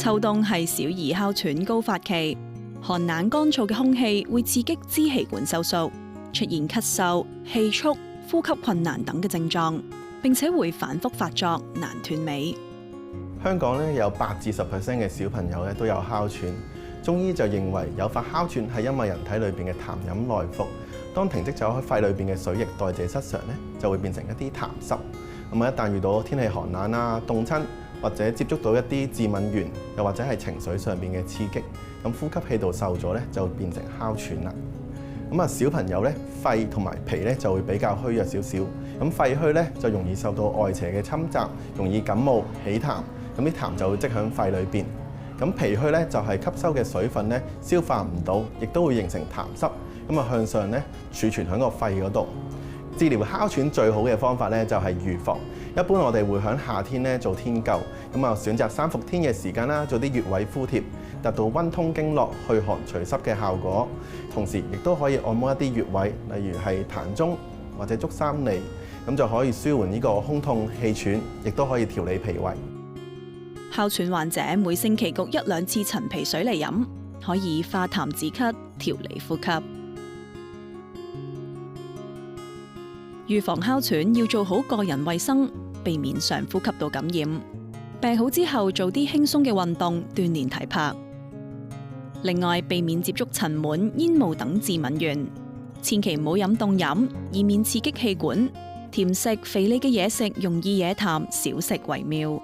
秋冬係小兒哮喘高發期，寒冷乾燥嘅空氣會刺激支氣管收縮，出現咳嗽、氣促、呼吸困難等嘅症狀，並且會反覆發作，難斷尾。香港咧有8至10% 嘅小朋友咧都有哮喘，中醫就認為誘發哮喘係因為人體裏邊嘅痰飲內服，當停積咗喺肺裏邊嘅水液代謝失常咧，就會變成一啲痰濕。咁一旦遇到天氣寒冷啦、凍親，或者接觸到一啲致敏原，又或者係情緒上邊嘅刺激，咁呼吸氣道受咗咧，就會變成哮喘啦。小朋友咧肺同埋脾咧就會比較虛弱少少，咁肺虛咧就容易受到外邪嘅侵襲，容易感冒起痰，咁啲痰就會積喺肺裏邊。咁脾虛咧就係吸收嘅水分咧消化唔到，亦都會形成痰濕，向上咧儲存喺個肺嗰度。治療哮喘最好嘅方法咧就係預防。一般我哋會喺夏天咧做天灸，選擇3伏天嘅時間啦，做啲穴位敷貼，達到溫通經絡、去寒除濕嘅效果。同時亦都可以按摩一啲穴位，例如係膻中或者足三里，咁就可以舒緩呢個胸痛氣喘，亦都可以調理脾胃。哮喘患者每星期焗1-2次陳皮水嚟飲，可以化痰止咳、調理呼吸。預防哮喘要做好個人衛生，避免上呼吸道感染。病好之後做啲輕鬆嘅運動，鍛煉體魄。另外，避免接觸塵蟎、煙霧等致敏原。千祈唔好飲凍飲，以免刺激氣管。甜食、肥膩嘅嘢食容易惹痰，少食為妙。